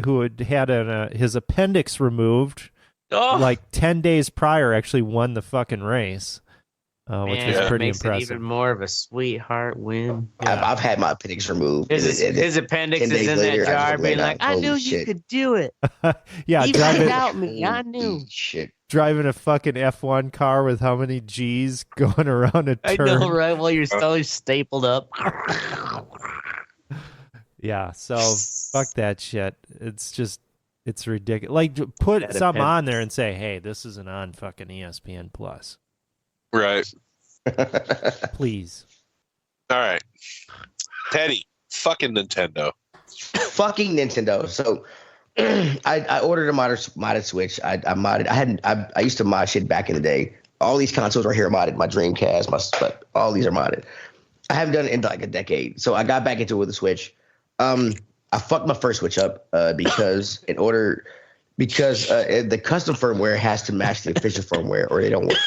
who had his appendix removed 10 days prior actually won the fucking race. Which was pretty makes impressive. It even more of a sweetheart win. Yeah. I've had my appendix removed. His appendix is in that jar, being like, "I knew you could do it." Yeah, even without me, I knew. Shit. Driving a fucking F1 car with how many G's going around a turn? I know, right? While you're still stapled up. Yeah, so fuck that shit. It's ridiculous. Put something on there and say, "Hey, this isn't on fucking ESPN Plus." Right. Please. All right. Teddy, fucking Nintendo. Fucking Nintendo. So I ordered a modded Switch. I modded. I used to mod shit back in the day. All these consoles are here modded. My Dreamcast, all these are modded. I haven't done it in like a decade. So I got back into it with the Switch. I fucked my first Switch up because the custom firmware has to match the official firmware or they don't work.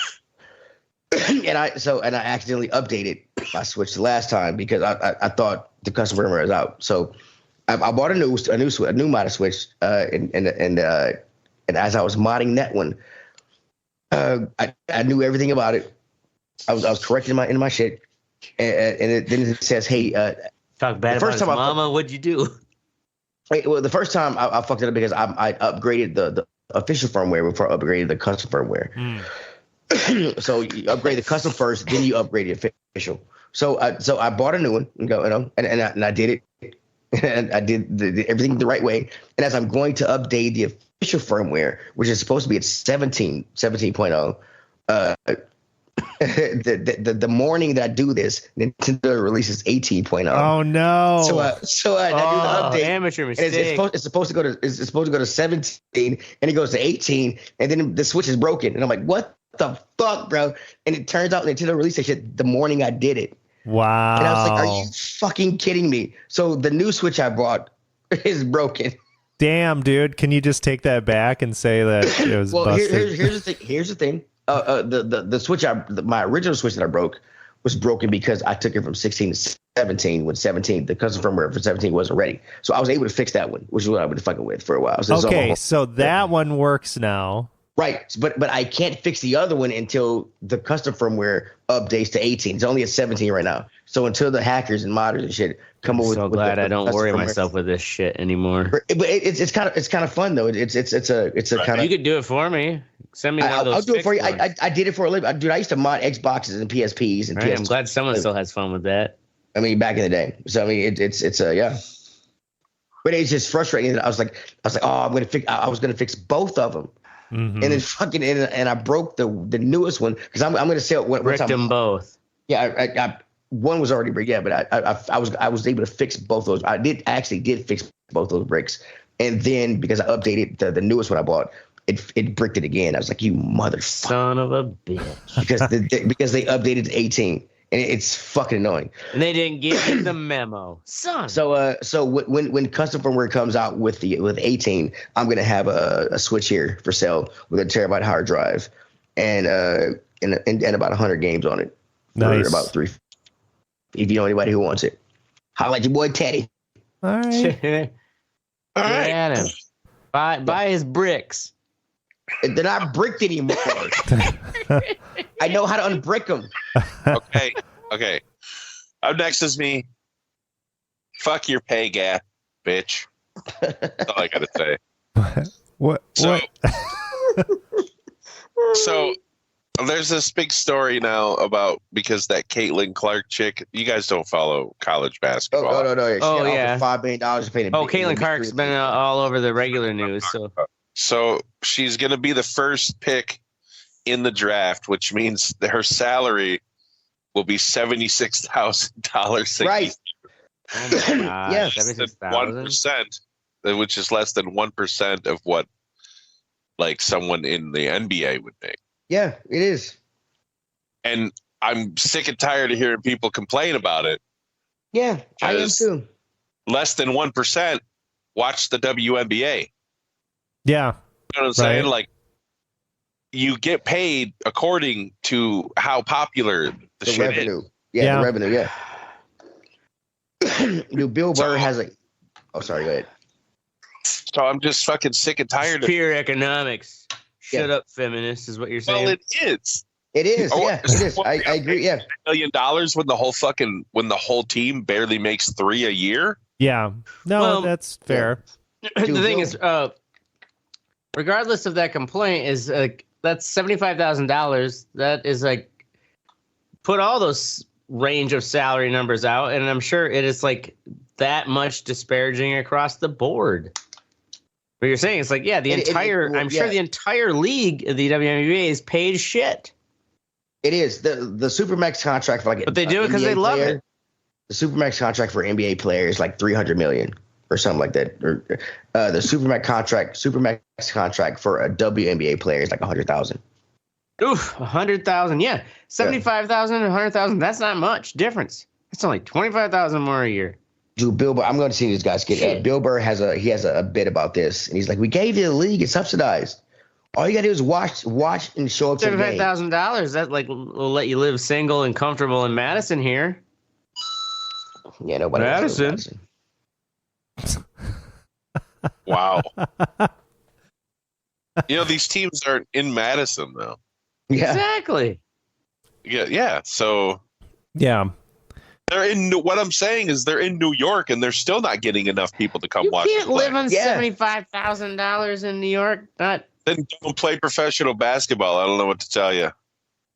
And I accidentally updated my Switch the last time because I thought the custom firmware was out. So I bought a new modded Switch, and as I was modding that one, I knew everything about it. I was correcting my shit, and then it says, "Hey, talk bad about his mama. What'd you do?" Right, well, the first time I fucked it up because I upgraded the official firmware before I upgraded the custom firmware. So you upgrade the custom first, then you upgrade the official. So I bought a new one and I did it, and I did everything the right way. And as I'm going to update the official firmware, which is supposed to be at 17.0, the morning that I do this, Nintendo releases 18.0. Oh no! So I do the update. Amateur And mistake. it's supposed to go to 17, and it goes to 18, and then the Switch is broken, and I'm like, what the fuck, bro? And it turns out Nintendo released that shit the morning I did it. Wow! And I was like, are you fucking kidding me? So the new Switch I bought is broken. Damn, dude! Can you just take that back and say that it was Well, busted? here's the thing. The Switch my original Switch that I broke was broken because I took it from 16 to 17 when 17 the custom firmware for 17 wasn't ready. So I was able to fix that one, which is what I've been fucking with for a while. So Okay, so that one works now. Right, but I can't fix the other one until the custom firmware updates to 18. It's only at 17 right now. So until the hackers and modders and shit come over. So glad I don't worry myself with this shit anymore. But it's kind of fun though. It's a kind of. You could do it for me. Send me one of those. I'll do it for you. ones. I did it for a living. Dude, I used to mod Xboxes and PSPs and Right, PS2. I'm glad someone still has fun with that. I mean, back in the day. So I mean, it's yeah. But it's just frustrating. I was like, oh, I was gonna fix both of them, and then fucking and I broke the newest one because I'm gonna sell one Bricked time. them both. Yeah, I one was already bricked. Yeah, but I was able to fix both those. I did fix both those bricks, and then because I updated the newest one I bought, it bricked it again. I was like, you motherfucker, Son of a bitch. because they updated to 18. And it's fucking annoying. And they didn't give you the memo, son. So when custom firmware comes out with 18, I'm gonna have a Switch here for sale with a terabyte hard drive, and about 100 games on it. Nice. For about 3. If you know anybody who wants it, holla at your boy Teddy. All right. All right. Get him. Buy his bricks. They're not bricked anymore. I know how to unbrick them. Okay. Up next is me. Fuck your pay gap, bitch. That's all I gotta say. What? So there's this big story now about because that Caitlin Clark chick. You guys don't follow college basketball. Oh no! Oh, yeah. $5 million to pay the. Caitlin Clark's been all over the regular news. So she's gonna be the first pick in the draft, which means that her salary will be $76,000. Right. Oh my God. Yes. 1%, which is less than 1% of what like someone in the NBA would make. Yeah, it is. And I'm sick and tired of hearing people complain about it. Yeah, I am too. Less than 1%. Watch the WNBA. Yeah. You know what I'm saying? Like, you get paid according to how popular the shit revenue. is. Yeah, the revenue, yeah. Dude, Bill Burr has a... Oh, sorry, go ahead. So I'm just fucking sick and tired of pure economics. Shut up, feminist, is what you're saying. Well, it is. It is, yeah, it is. I agree, yeah. $1 million when the whole team barely makes $3 a year? Yeah. No, Well, that's fair. The thing is, regardless of that complaint, is that's $75,000. That is like, put all those range of salary numbers out, and I'm sure it is like that much disparaging across the board. But you're saying it's like, yeah, the entire league of the WNBA is paid shit. It is the Supermax contract for like, but they do it because they love it. The Supermax contract for NBA players like $300 million or something like that. Or the Supermax contract for a WNBA player is like $100,000. Oof, $100,000. Yeah, 75,000 and 100,000. That's not much difference. It's only 25,000 more a year. Dude, Bill Burr, I'm going to see these guys get. Bill Burr has a bit about this, and he's like, "We gave you the league; it's subsidized. All you got to do is watch, and show up to the game." $75,000. That will let you live single and comfortable in Madison here. Yeah, nobody. Madison. Wow. These teams aren't in Madison though. Yeah, exactly. Yeah. So. Yeah. They're in. What I'm saying is they're in New York, and they're still not getting enough people to come watch. You can't live on $75,000 in New York. Then don't play professional basketball. I don't know what to tell you.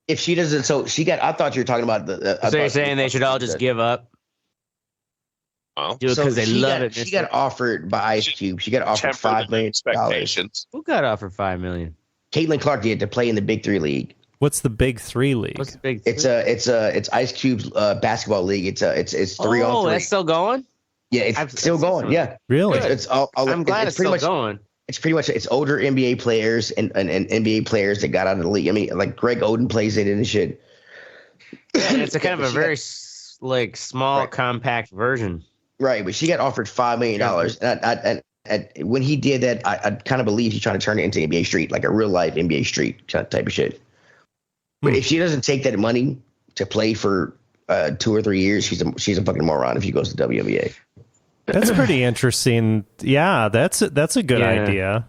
If she doesn't, so she got. I thought you were talking about the. So you're saying they should all just give up? Well, do it because they love it. She got offered by Ice Cube. She got offered $5 million. Who got offered $5 million? Caitlin Clark did to play in the Big Three League. What's the Big Three league? What's the big? It's Ice Cube's basketball league. It's 3 on 3. Oh, that's still going. Yeah, it's still going. Yeah, Really? Good. it's all I'm glad it's pretty still much going. it's pretty much it's older NBA players and NBA players that got out of the league. I mean, like Greg Oden plays it and shit. And it's a kind of a very small, Right. compact version. Right, but she got offered $5 million, and when he did that, I kind of believe he's trying to turn it into NBA Street, like a real life NBA Street type of shit. But if she doesn't take that money to play for 2 or 3 years, she's a fucking moron if she goes to WNBA. That's pretty interesting. Yeah, that's a good Yeah. idea.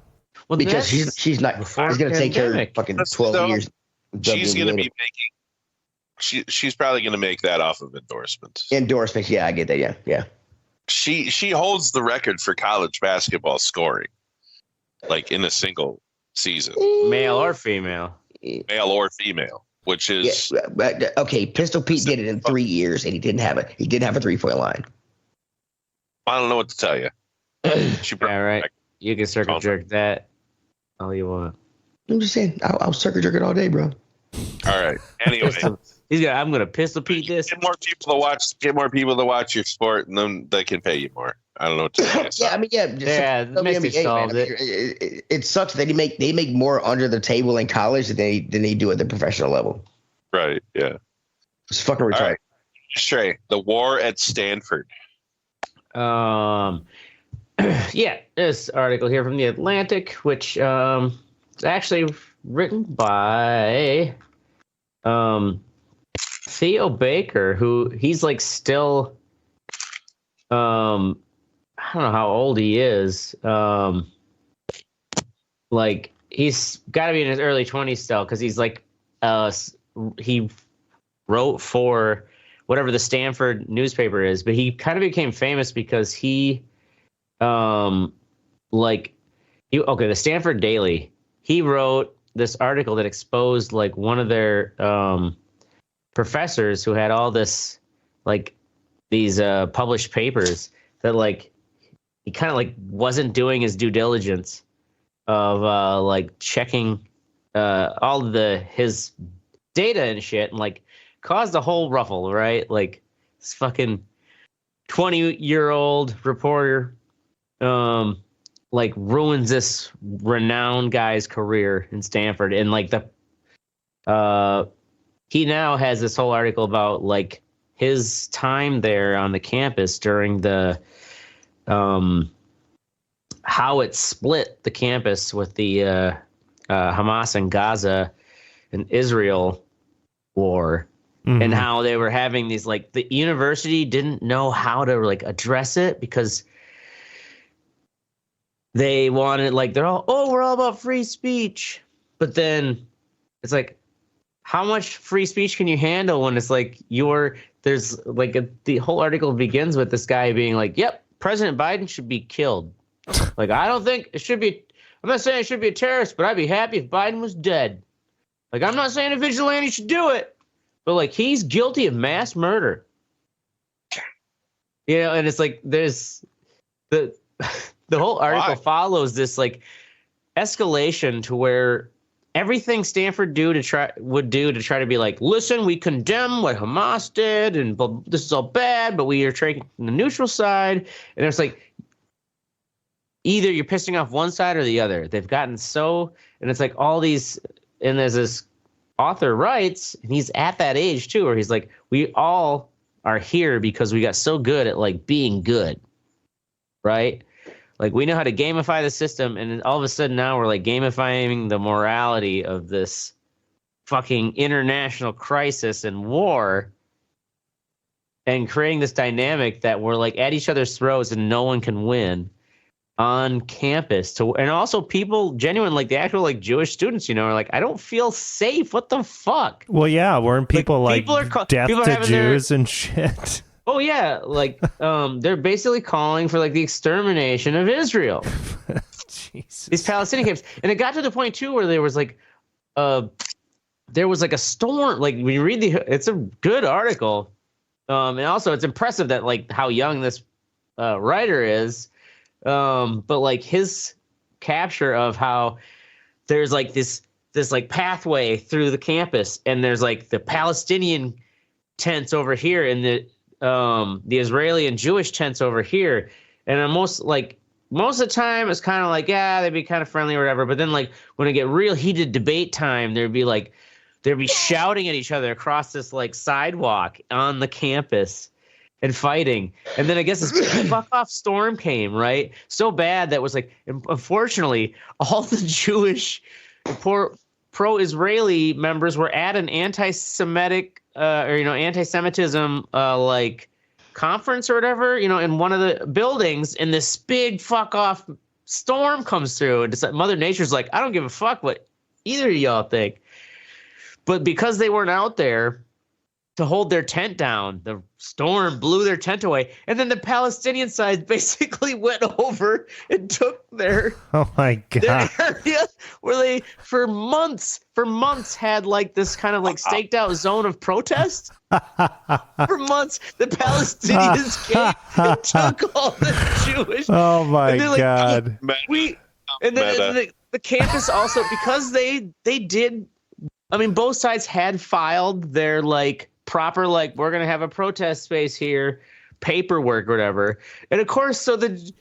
Well, Because that's she's not before going to take her pandemic. fucking That's 12 so- years. She's going to WNBA. be making. She's probably going to make that off of endorsements. Endorsements. Yeah, I get that. Yeah. She holds the record for college basketball scoring, like in a single season, male or female. male or female, which is Yeah, but, okay, Pistol Pete did it in 3 years, and he didn't have a 3-point line. I don't know what to tell you. She Yeah, right. You can circle jerk that all you want. I'm just saying, I'll circle jerk it all day, bro. All right. Anyway, I'm gonna Pistol Pete this. get more people to watch. Get more people to watch your sport, and then they can pay you more. I don't know what to say. Yeah, I mean, Yeah, Mistic solved it sucks that they make more under the table in college than they do at the professional level. Right. Yeah. It's fucking retarded. All right. Stray. The war at Stanford. Yeah, this article here from the Atlantic, which is actually written by Theo Baker, who he's like still I don't know how old he is. Like he's got to be in his early 20s still, because he's like he wrote for whatever the Stanford newspaper is, but he kind of became famous because the Stanford Daily, he wrote this article that exposed like one of their professors who had all this like these published papers that like he kind of like wasn't doing his due diligence of like checking all of his data and shit, and like caused a whole ruffle, right? Like this fucking 20-year-old reporter like ruins this renowned guy's career in Stanford, and like he now has this whole article about like his time there on the campus during the how it split the campus with the Hamas and Gaza and Israel war. Mhm. And how they were having these, like, the university didn't know how to like address it because they wanted, like, we're all about free speech. But then it's like, how much free speech can you handle when it's like there's like the whole article begins with this guy being like, yep, President Biden should be killed. Like, I don't think it should be, I'm not saying it should be a terrorist, but I'd be happy if Biden was dead. Like, I'm not saying a vigilante should do it, but like, he's guilty of mass murder. You know, and it's like, there's the whole article follows this like escalation to where everything Stanford would do to try to be like, listen, we condemn what Hamas did, and this is all bad, but we are taking the neutral side. And it's like, either you're pissing off one side or the other. They've gotten so, and it's like all these, and there's this author writes, and he's at that age too, where he's like, we all are here because we got so good at like being good, right? Like, we know how to gamify the system, and then all of a sudden now we're like gamifying the morality of this fucking international crisis and war, and creating this dynamic that we're like at each other's throats and no one can win on campus. And also people genuine, like the actual like Jewish students, you know, are like, I don't feel safe. What the fuck? Well, yeah, weren't people like people are death people are to having Jews and shit? Oh yeah, like they're basically calling for like the extermination of Israel. Jesus. These Palestinian camps, and it got to the point too where there was like a storm. Like, when you read it's a good article, and also it's impressive that like how young this writer is, but like his capture of how there's like this this like pathway through the campus, and there's like the Palestinian tents over here, and the Israeli and Jewish tents over here, and most of the time it's kind of like, yeah, they'd be kind of friendly or whatever, but then like when it get real heated debate time, they'd be shouting at each other across this like sidewalk on the campus and fighting. And then I guess this big fuck off storm came, right? So bad that was like, unfortunately, all the Jewish pro-Israeli members were at an anti-Semitic anti-Semitism like conference or whatever, in one of the buildings, and this big fuck off storm comes through, and it's like Mother Nature's like, I don't give a fuck what either of y'all think. But because they weren't out there to hold their tent down, the storm blew their tent away, and then the Palestinian side basically went over and took their their area where they for months had like this kind of like staked out zone of protest. For months, the Palestinians came and took all the Jewish. Oh my God! And then the campus also, because they did. I mean, both sides had filed their like proper, like, we're going to have a protest space here, paperwork or whatever. And of course, so the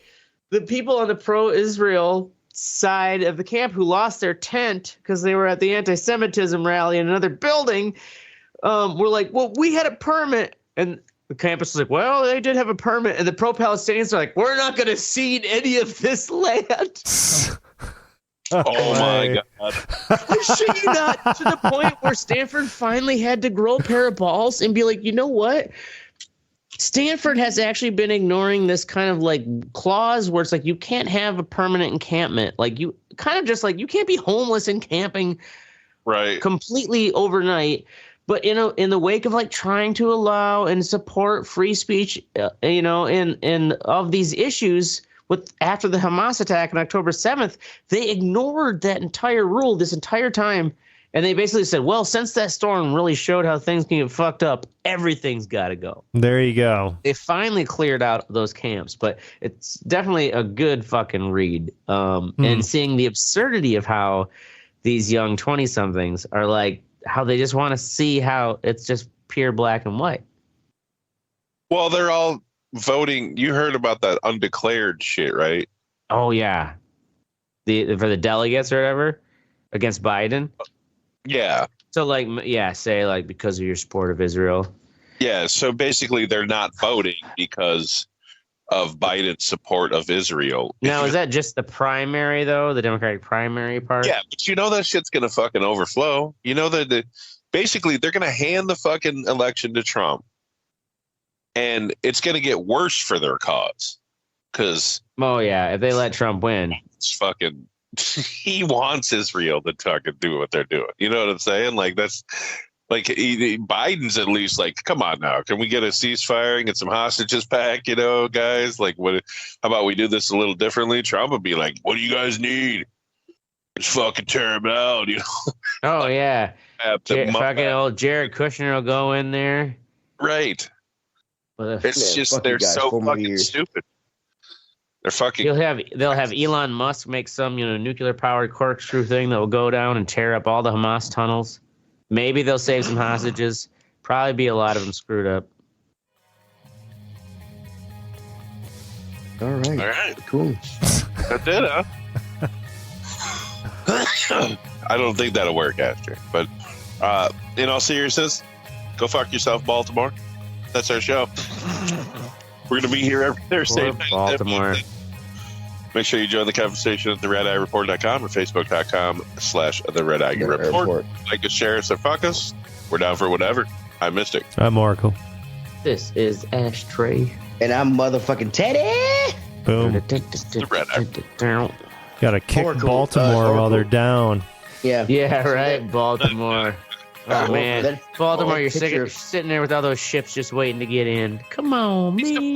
people on the pro-Israel side of the camp who lost their tent because they were at the anti-Semitism rally in another building were like, well, we had a permit. And the campus was like, well, they did have a permit. And the pro-Palestinians are like, we're not going to cede any of this land. Oh my God. I shit you not, to the point where Stanford finally had to grow a pair of balls and be like, you know what? Stanford has actually been ignoring this kind of like clause where it's like you can't have a permanent encampment. Like you kind of just like, you can't be homeless and camping right completely overnight. But in the wake of like trying to allow and support free speech, in of these issues, after the Hamas attack on October 7th, they ignored that entire rule this entire time. And they basically said, well, since that storm really showed how things can get fucked up, everything's got to go. There you go. They finally cleared out those camps, but it's definitely a good fucking read. And seeing the absurdity of how these young 20-somethings are like, how they just want to see how it's just pure black and white. Well, they're all voting. You heard about that undeclared shit, right? Oh yeah, for the delegates or whatever against Biden. Yeah. So like, yeah, say like because of your support of Israel. Yeah. So basically, they're not voting because of Biden's support of Israel. Now, is that just the primary though? The Democratic primary part? Yeah, but you know that shit's gonna fucking overflow. You know that basically they're gonna hand the fucking election to Trump. And it's going to get worse for their cause because. Oh, yeah. If they let Trump win. It's fucking. He wants Israel to fucking do what they're doing. You know what I'm saying? Like, that's like Biden's at least like, come on now. Can we get a ceasefire and get some hostages back? Guys, like, how about we do this a little differently? Trump would be like, what do you guys need? Just fucking tear him out. Oh, yeah. Fucking old Jared Kushner will go in there. Right. It's just they're so fucking stupid. They're fucking. They'll have Elon Musk make some nuclear powered corkscrew thing that will go down and tear up all the Hamas tunnels. Maybe they'll save some hostages. Probably be a lot of them screwed up. All right. Cool. That's it, huh? I don't think that'll work, Ashtray. But in all seriousness, go fuck yourself, Baltimore. That's our show. We're going to be here every Thursday night. Baltimore. Make sure you join the conversation at theredeyereport.com or facebook.com/theredeyereport. Like us, share us, or fuck us. We're down for whatever. I'm Mistic. I'm Oracle. This is Ashtray. And I'm motherfucking Teddy. Boom. The Red Eye. Gotta kick Oracle, Baltimore while they're down. Yeah, right. Baltimore. Oh, man. Baltimore, you're sitting there with all those ships just waiting to get in. Come on, man.